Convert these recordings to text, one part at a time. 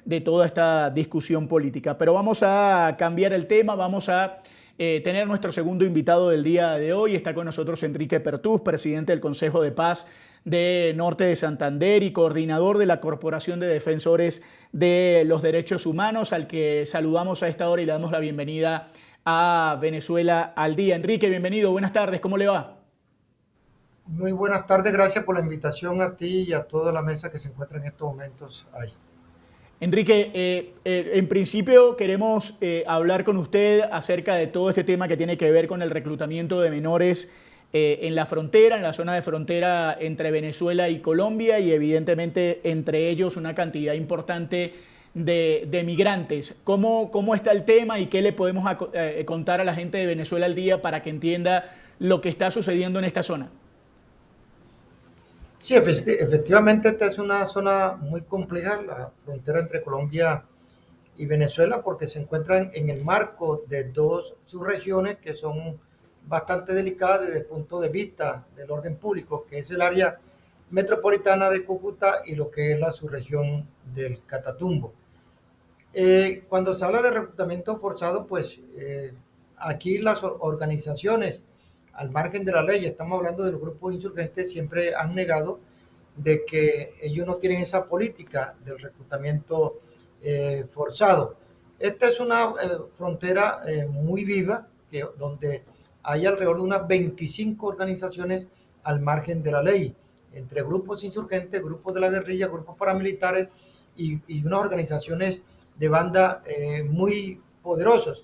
de toda esta discusión política. Pero vamos a cambiar el tema, vamos a tener nuestro segundo invitado del día de hoy. Está con nosotros Enrique Pertús, presidente del Consejo de Paz de Norte de Santander y coordinador de la Corporación de Defensores de los Derechos Humanos, al que saludamos a esta hora y le damos la bienvenida a Venezuela al Día. Enrique, bienvenido, buenas tardes, ¿cómo le va? Muy buenas tardes, gracias por la invitación a ti y a toda la mesa que se encuentra en estos momentos ahí. Enrique, en principio queremos hablar con usted acerca de todo este tema que tiene que ver con el reclutamiento de menores en la frontera, en la zona de frontera entre Venezuela y Colombia y evidentemente entre ellos una cantidad importante de migrantes. ¿Cómo está el tema y qué le podemos contar a la gente de Venezuela al día para que entienda lo que está sucediendo en esta zona? Sí, efectivamente esta es una zona muy compleja, la frontera entre Colombia y Venezuela, porque se encuentran en el marco de dos subregiones que son bastante delicadas desde el punto de vista del orden público, que es el área metropolitana de Cúcuta y lo que es la subregión del Catatumbo. Cuando se habla de reclutamiento forzado, pues aquí las organizaciones, al margen de la ley, estamos hablando de los grupos insurgentes, siempre han negado de que ellos no tienen esa política del reclutamiento forzado. Esta es una frontera muy viva, donde hay alrededor de unas 25 organizaciones al margen de la ley, entre grupos insurgentes, grupos de la guerrilla, grupos paramilitares y unas organizaciones de banda muy poderosos.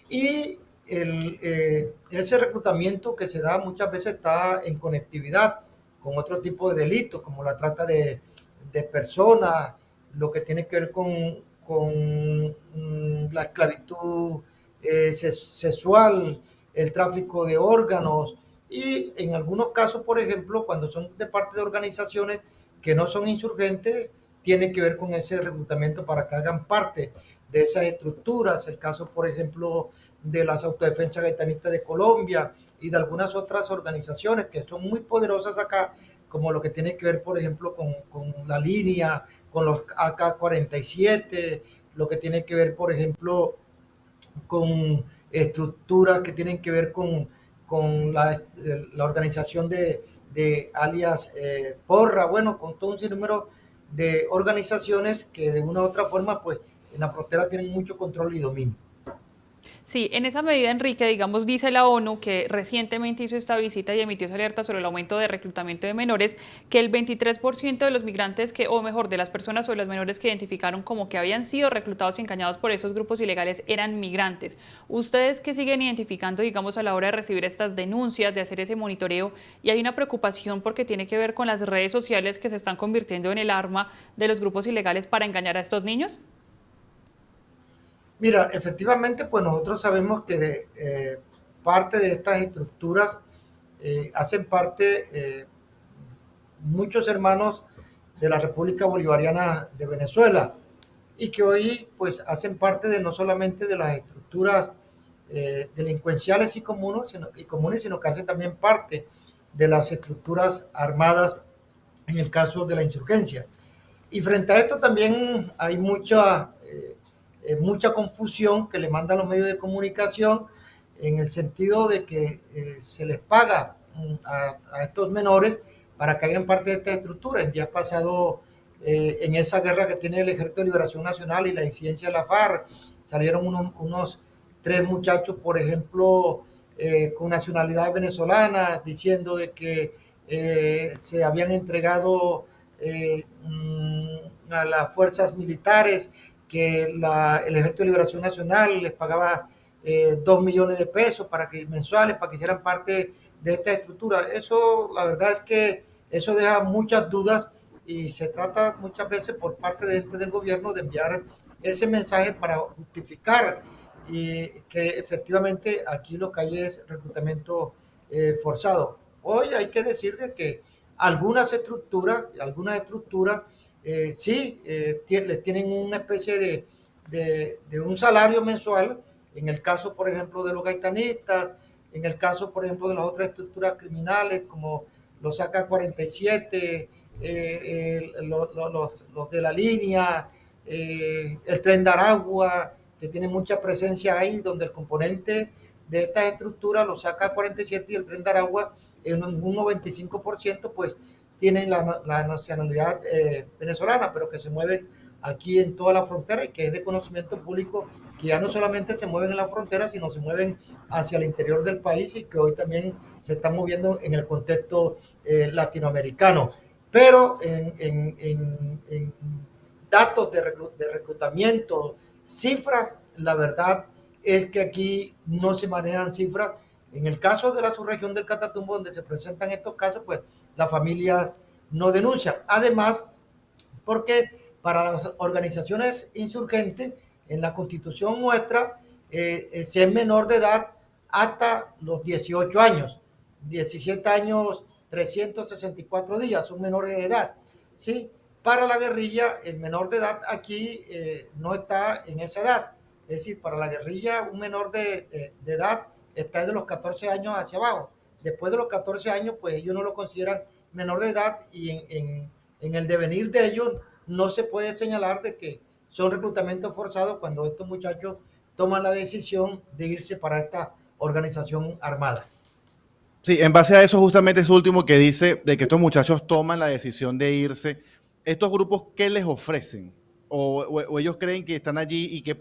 Y ese reclutamiento que se da muchas veces está en conectividad con otro tipo de delitos, como la trata de personas, lo que tiene que ver con la esclavitud sexual, el tráfico de órganos y en algunos casos, por ejemplo, cuando son de parte de organizaciones que no son insurgentes, tiene que ver con ese reclutamiento para que hagan parte de esas estructuras. El caso, por ejemplo, de las autodefensas gaitanistas de Colombia y de algunas otras organizaciones que son muy poderosas acá, como lo que tiene que ver, por ejemplo, con la línea, con los AK-47, lo que tiene que ver, por ejemplo, con estructuras que tienen que ver con la organización de alias Porra, bueno, con todo un sinnúmero de organizaciones que de una u otra forma, pues en la frontera tienen mucho control y dominio. Sí, en esa medida, Enrique, digamos, dice la ONU que recientemente hizo esta visita y emitió esa alerta sobre el aumento de reclutamiento de menores, que el 23% de los migrantes que, o mejor, de las personas o de los menores que identificaron como que habían sido reclutados y engañados por esos grupos ilegales eran migrantes. ¿Ustedes qué siguen identificando, digamos, a la hora de recibir estas denuncias, de hacer ese monitoreo? Y hay una preocupación porque tiene que ver con las redes sociales que se están convirtiendo en el arma de los grupos ilegales para engañar a estos niños. Mira, efectivamente, pues nosotros sabemos que parte de estas estructuras hacen parte muchos hermanos de la República Bolivariana de Venezuela y que hoy pues hacen parte de no solamente de las estructuras delincuenciales y comunes, sino que hacen también parte de las estructuras armadas en el caso de la insurgencia. Y frente a esto también hay mucha confusión que le mandan los medios de comunicación en el sentido de que se les paga a estos menores para que hagan parte de esta estructura. El día pasado, en esa guerra que tiene el Ejército de Liberación Nacional y la disidencia de la FARC, salieron unos 3 muchachos, por ejemplo, con nacionalidad venezolana, diciendo de que se habían entregado a las fuerzas militares, que el Ejército de Liberación Nacional les pagaba 2 millones de pesos mensuales para que hicieran parte de esta estructura. Eso, la verdad es que eso deja muchas dudas y se trata muchas veces por parte del gobierno de enviar ese mensaje para justificar que efectivamente aquí lo que hay es reclutamiento forzado. Hoy hay que decir de que algunas estructuras sí les tienen una especie de un salario mensual, en el caso, por ejemplo, de los gaitanistas, en el caso, por ejemplo, de las otras estructuras criminales como los AK-47, los de la línea, el Tren de Aragua, que tiene mucha presencia ahí, donde el componente de estas estructuras lo saca 47 y el Tren de Aragua en un 95%, pues tienen la nacionalidad venezolana, pero que se mueven aquí en toda la frontera y que es de conocimiento público que ya no solamente se mueven en la frontera, sino se mueven hacia el interior del país y que hoy también se están moviendo en el contexto latinoamericano. Pero en datos de reclutamiento, cifras, la verdad es que aquí no se manejan cifras. En el caso de la subregión del Catatumbo, donde se presentan estos casos, pues las familias no denuncian. Además, porque para las organizaciones insurgentes, en la constitución nuestra, si es menor de edad hasta los 18 años, 17 años, 364 días, son menores de edad, ¿sí? Para la guerrilla, el menor de edad aquí no está en esa edad. Es decir, para la guerrilla, un menor de edad está de los 14 años hacia abajo. Después de los 14 años, pues ellos no lo consideran menor de edad y en el devenir de ellos no se puede señalar de que son reclutamientos forzados cuando estos muchachos toman la decisión de irse para esta organización armada. Sí, en base a eso justamente es último que dice de que estos muchachos toman la decisión de irse. ¿Estos grupos qué les ofrecen? O ellos creen que están allí y qué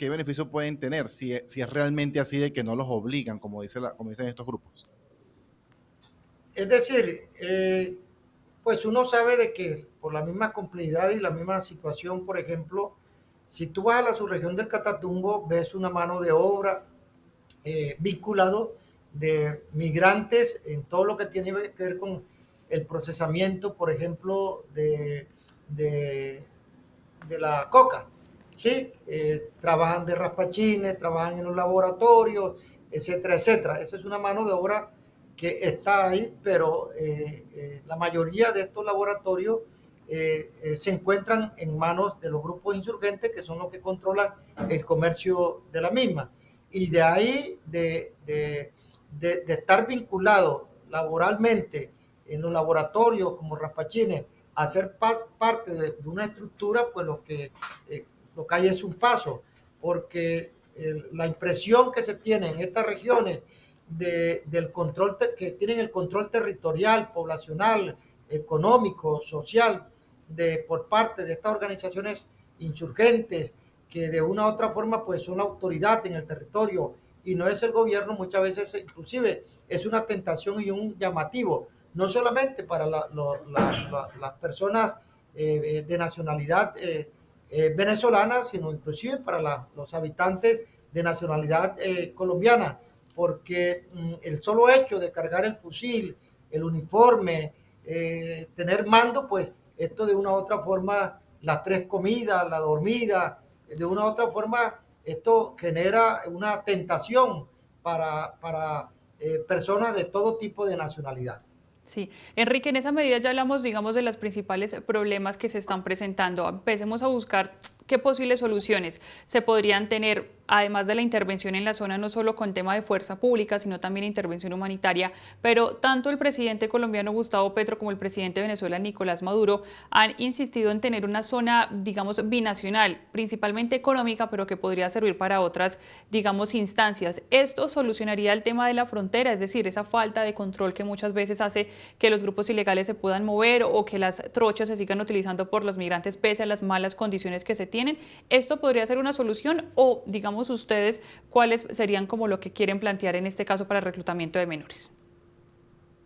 beneficio pueden tener si es realmente así de que no los obligan, como dicen estos grupos. Es decir, pues uno sabe de que por la misma complejidad y la misma situación, por ejemplo, si tú vas a la subregión del Catatumbo, ves una mano de obra vinculado de migrantes en todo lo que tiene que ver con el procesamiento, por ejemplo, de la coca, ¿sí? Trabajan de raspachines, trabajan en los laboratorios, etcétera, etcétera. Esa es una mano de obra que está ahí, pero la mayoría de estos laboratorios se encuentran en manos de los grupos insurgentes, que son los que controlan el comercio de la misma. Y de ahí, de estar vinculado laboralmente en los laboratorios como raspachines, a ser parte de una estructura, pues lo que hay es un paso, porque la impresión que se tiene en estas regiones del control, que tienen el control territorial, poblacional, económico, social, por parte de estas organizaciones insurgentes, que de una u otra forma pues son la autoridad en el territorio y no es el gobierno, muchas veces inclusive es una tentación y un llamativo, no solamente para las personas de nacionalidad venezolana, sino inclusive para los habitantes de nacionalidad colombiana, porque el solo hecho de cargar el fusil, el uniforme, tener mando, pues esto de una u otra forma, las tres comidas, la dormida, de una u otra forma, esto genera una tentación para personas de todo tipo de nacionalidad. Sí, Enrique, en esa medida ya hablamos, digamos, de los principales problemas que se están presentando. Empecemos a buscar qué posibles soluciones se podrían tener, además de la intervención en la zona, no solo con tema de fuerza pública, sino también intervención humanitaria. Pero tanto el presidente colombiano Gustavo Petro como el presidente de Venezuela, Nicolás Maduro, han insistido en tener una zona, digamos, binacional, principalmente económica, pero que podría servir para otras, digamos, instancias. Esto solucionaría el tema de la frontera, es decir, esa falta de control que muchas veces hace que los grupos ilegales se puedan mover o que las trochas se sigan utilizando por los migrantes pese a las malas condiciones que se tienen. ¿Esto podría ser una solución o, digamos, ustedes cuáles serían como lo que quieren plantear en este caso para el reclutamiento de menores?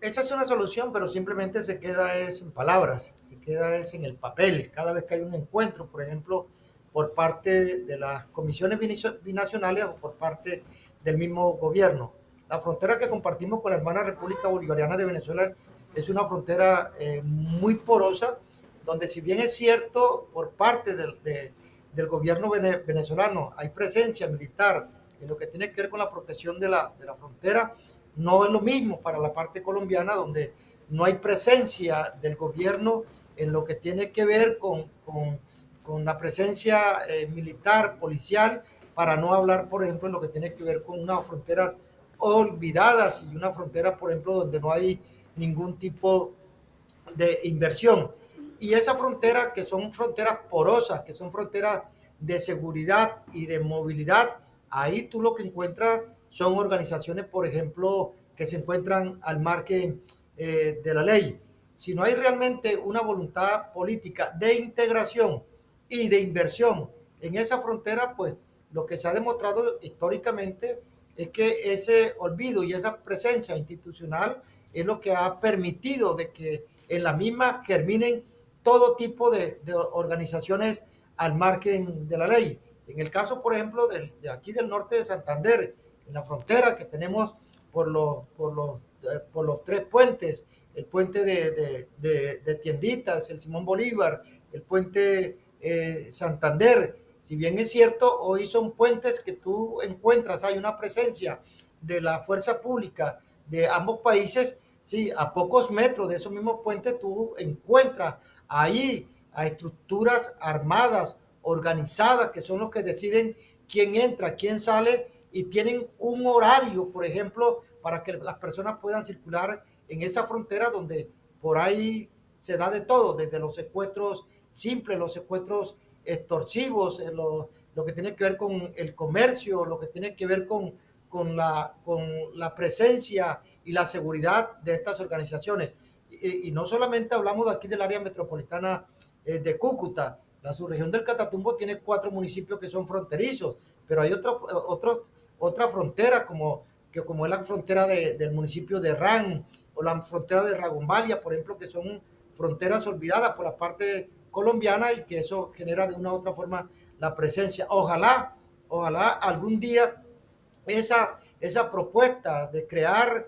Esa es una solución, pero simplemente se queda en palabras, se queda en el papel. Cada vez que hay un encuentro, por ejemplo, por parte de las comisiones binacionales o por parte del mismo gobierno. La frontera que compartimos con la hermana República Bolivariana de Venezuela es una frontera muy porosa, donde si bien es cierto por parte del gobierno venezolano hay presencia militar en lo que tiene que ver con la protección de la frontera, no es lo mismo para la parte colombiana, donde no hay presencia del gobierno en lo que tiene que ver con la presencia militar, policial, para no hablar, por ejemplo, en lo que tiene que ver con unas fronteras olvidadas y una frontera, por ejemplo, donde no hay ningún tipo de inversión. Y esa frontera, que son fronteras porosas, que son fronteras de seguridad y de movilidad, ahí tú lo que encuentras son organizaciones, por ejemplo, que se encuentran al margen de la ley. Si no hay realmente una voluntad política de integración y de inversión en esa frontera, pues lo que se ha demostrado históricamente es que ese olvido y esa presencia institucional es lo que ha permitido de que en la misma germinen todo tipo de organizaciones al margen de la ley. En el caso, por ejemplo, de aquí del norte de Santander, en la frontera que tenemos por los tres puentes, el puente de Tienditas, el Simón Bolívar, el puente Santander. Si bien es cierto, hoy son puentes que tú encuentras, hay una presencia de la fuerza pública de ambos países, sí, a pocos metros de esos mismos puentes tú encuentras ahí a estructuras armadas, organizadas, que son los que deciden quién entra, quién sale, y tienen un horario, por ejemplo, para que las personas puedan circular en esa frontera donde por ahí se da de todo, desde los secuestros simples, los secuestros extorsivos, lo que tiene que ver con el comercio, lo que tiene que ver con la presencia y la seguridad de estas organizaciones. Y no solamente hablamos de aquí del área metropolitana de Cúcuta, la subregión del Catatumbo tiene 4 municipios que son fronterizos, pero hay otra frontera como es la frontera del municipio de Ran o la frontera de Ragumbalia, por ejemplo, que son fronteras olvidadas por la parte colombiana y que eso genera de una u otra forma la presencia. Ojalá algún día esa propuesta de crear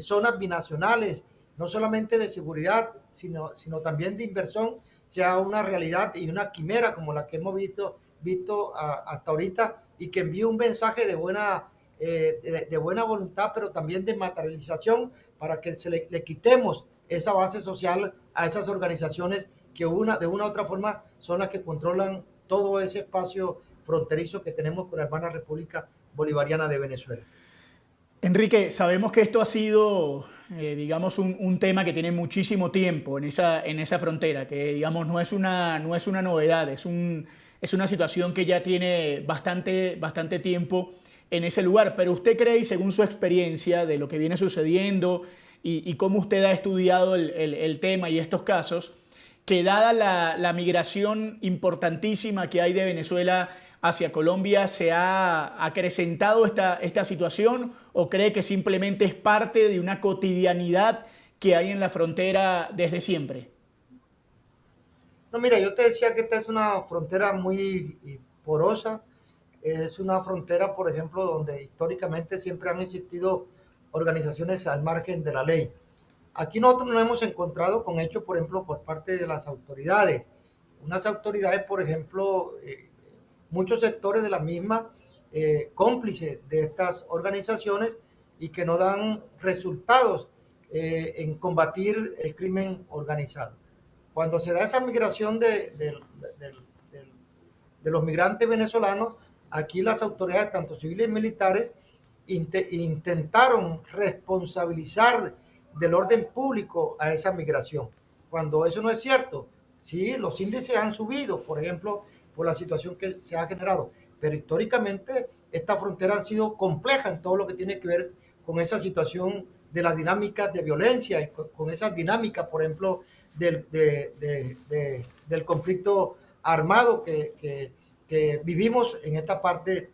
zonas binacionales, no solamente de seguridad, sino también de inversión, sea una realidad y una quimera como la que hemos visto hasta ahorita, y que envíe un mensaje de buena voluntad, pero también de materialización, para que le quitemos esa base social a esas organizaciones que de una u otra forma son las que controlan todo ese espacio fronterizo que tenemos con la hermana República Bolivariana de Venezuela. Enrique, sabemos que esto ha sido, digamos, un tema que tiene muchísimo tiempo en esa frontera, que, digamos, no es una novedad, es una situación que ya tiene bastante tiempo en ese lugar. Pero usted cree, y según su experiencia de lo que viene sucediendo y cómo usted ha estudiado el tema y estos casos, que dada la migración importantísima que hay de Venezuela hacia Colombia, ¿se ha acrecentado esta situación, o cree que simplemente es parte de una cotidianidad que hay en la frontera desde siempre? No, mira, yo te decía que esta es una frontera muy porosa, es una frontera, por ejemplo, donde históricamente siempre han existido organizaciones al margen de la ley. Aquí nosotros nos hemos encontrado con hechos, por ejemplo, por parte de las autoridades. Unas autoridades, por ejemplo, muchos sectores de la misma, cómplices de estas organizaciones, y que no dan resultados en combatir el crimen organizado. Cuando se da esa migración de los migrantes venezolanos, aquí las autoridades, tanto civiles y militares, intentaron responsabilizar del orden público a esa migración, cuando eso no es cierto. Sí, los índices han subido, por ejemplo, por la situación que se ha generado, pero históricamente esta frontera ha sido compleja en todo lo que tiene que ver con esa situación de las dinámicas de violencia y con esas dinámicas, por ejemplo, del conflicto armado que vivimos en esta parte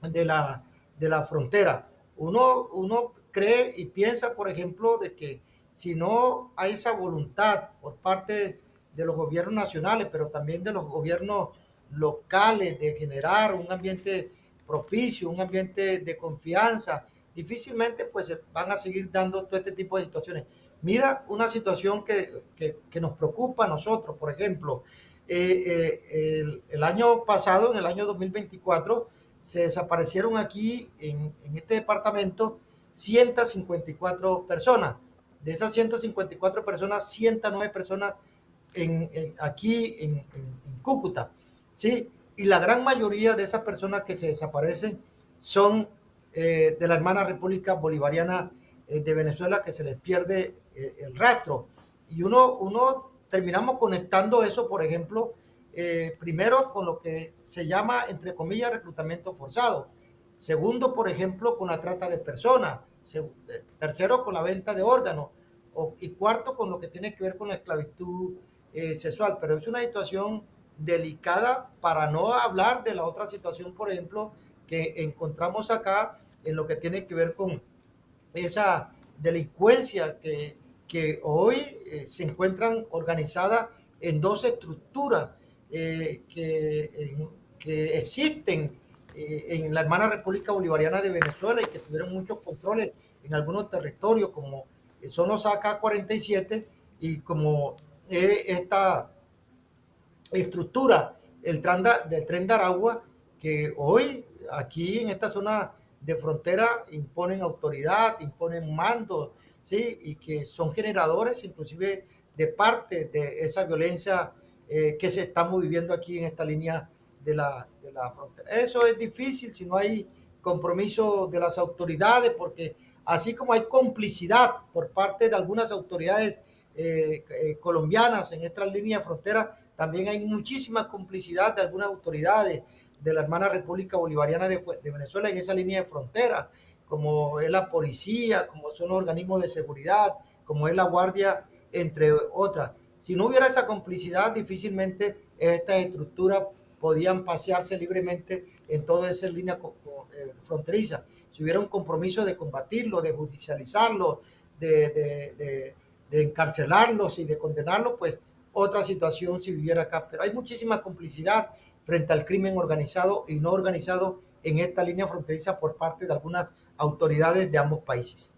de la frontera. Uno cree y piensa, por ejemplo, de que si no hay esa voluntad por parte de los gobiernos nacionales, pero también de los gobiernos locales, de generar un ambiente propicio, un ambiente de confianza, difícilmente pues van a seguir dando todo este tipo de situaciones. Mira una situación que nos preocupa a nosotros, por ejemplo, el año pasado, en el año 2024, se desaparecieron aquí en este departamento 154 personas. De esas 154 personas, 109 personas aquí en Cúcuta, ¿sí? Y la gran mayoría de esas personas que se desaparecen son de la hermana República Bolivariana de Venezuela, que se les pierde el rastro. Y uno terminamos conectando eso, por ejemplo, primero con lo que se llama, entre comillas, reclutamiento forzado. Segundo, por ejemplo, con la trata de personas. Tercero, con la venta de órganos. Y cuarto, con lo que tiene que ver con la esclavitud sexual. Pero es una situación delicada, para no hablar de la otra situación, por ejemplo, que encontramos acá en lo que tiene que ver con esa delincuencia que hoy se encuentran organizadas en dos estructuras que existen en la hermana República Bolivariana de Venezuela y que tuvieron muchos controles en algunos territorios, como son los AK-47 y como esta estructura del tren de Aragua, que hoy aquí en esta zona de frontera imponen autoridad, imponen mandos, ¿sí? Y que son generadores inclusive de parte de esa violencia que se estamos viviendo aquí en esta línea de la frontera. Eso es difícil si no hay compromiso de las autoridades, porque así como hay complicidad por parte de algunas autoridades colombianas en esta línea de frontera, también hay muchísima complicidad de algunas autoridades de la hermana República Bolivariana de Venezuela en esa línea de frontera, como es la policía, como son los organismos de seguridad, como es la guardia, entre otras. Si no hubiera esa complicidad, difícilmente estas estructuras podían pasearse libremente en toda esa línea fronteriza. Si hubiera un compromiso de combatirlo, de judicializarlo, de encarcelarlos y de condenarlos, pues otra situación si viviera acá. Pero hay muchísima complicidad frente al crimen organizado y no organizado en esta línea fronteriza por parte de algunas autoridades de ambos países.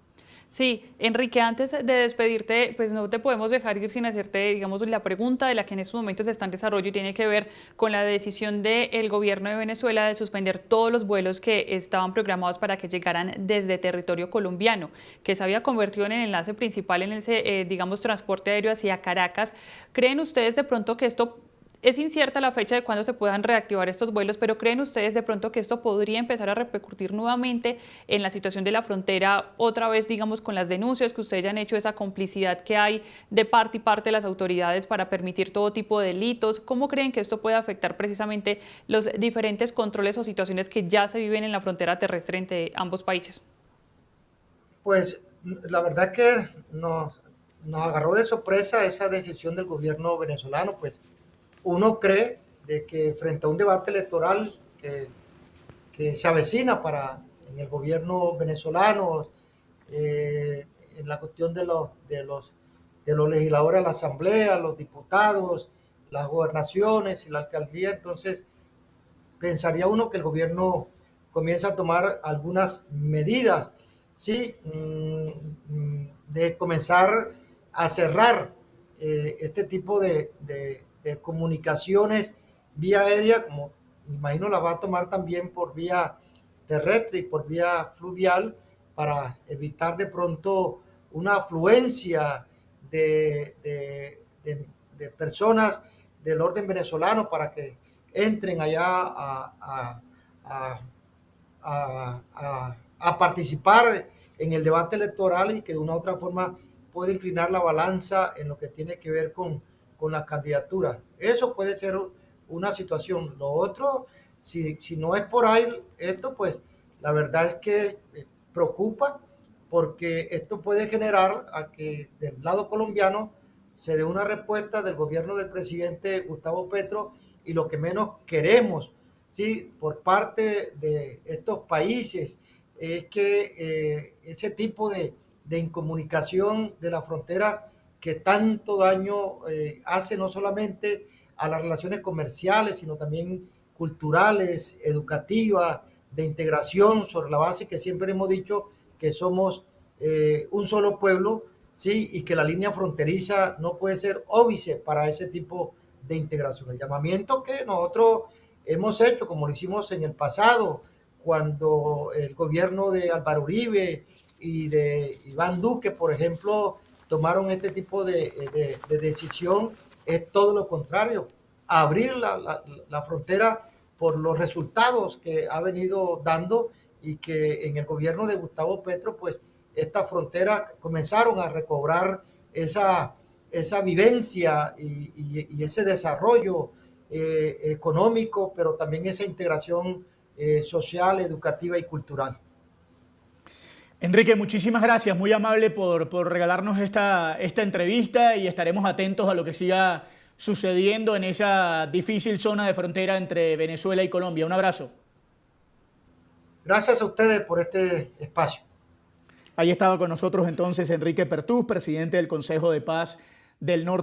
Sí, Enrique, antes de despedirte, pues no te podemos dejar ir sin hacerte, digamos, la pregunta de la que en estos momentos está en desarrollo y tiene que ver con la decisión del gobierno de Venezuela de suspender todos los vuelos que estaban programados para que llegaran desde territorio colombiano, que se había convertido en el enlace principal en ese, digamos, transporte aéreo hacia Caracas. ¿Creen ustedes de pronto que esto... Es incierta la fecha de cuándo se puedan reactivar estos vuelos, pero ¿creen ustedes de pronto que esto podría empezar a repercutir nuevamente en la situación de la frontera, otra vez, digamos, con las denuncias que ustedes ya han hecho, esa complicidad que hay de parte y parte de las autoridades para permitir todo tipo de delitos? ¿Cómo creen que esto puede afectar precisamente los diferentes controles o situaciones que ya se viven en la frontera terrestre entre ambos países? Pues la verdad que nos agarró de sorpresa esa decisión del gobierno venezolano, pues uno cree de que frente a un debate electoral que se avecina en el gobierno venezolano, en la cuestión de los legisladores a la asamblea, los diputados, las gobernaciones y la alcaldía, entonces pensaría uno que el gobierno comienza a tomar algunas medidas, ¿sí? De comenzar a cerrar este tipo de comunicaciones vía aérea, como me imagino la va a tomar también por vía terrestre y por vía fluvial, para evitar de pronto una afluencia de personas del orden venezolano para que entren allá a participar en el debate electoral y que de una u otra forma puede inclinar la balanza en lo que tiene que ver con las candidaturas. Eso puede ser una situación. Lo otro, si no es por ahí esto, pues la verdad es que preocupa, porque esto puede generar a que del lado colombiano se dé una respuesta del gobierno del presidente Gustavo Petro, y lo que menos queremos, ¿sí?, por parte de estos países es que ese tipo de incomunicación de las fronteras que tanto daño hace no solamente a las relaciones comerciales, sino también culturales, educativas, de integración, sobre la base que siempre hemos dicho que somos un solo pueblo, ¿sí? Y que la línea fronteriza no puede ser óbice para ese tipo de integración. El llamamiento que nosotros hemos hecho, como lo hicimos en el pasado, cuando el gobierno de Álvaro Uribe y de Iván Duque, por ejemplo, tomaron este tipo de decisión, es todo lo contrario, abrir la frontera por los resultados que ha venido dando, y que en el gobierno de Gustavo Petro, pues estas fronteras comenzaron a recobrar esa esa vivencia y ese desarrollo económico, pero también esa integración social, educativa y cultural. Enrique, muchísimas gracias, muy amable por regalarnos esta entrevista y estaremos atentos a lo que siga sucediendo en esa difícil zona de frontera entre Venezuela y Colombia. Un abrazo. Gracias a ustedes por este espacio. Ahí estaba con nosotros entonces Enrique Pertús, presidente del Consejo de Paz del Norte.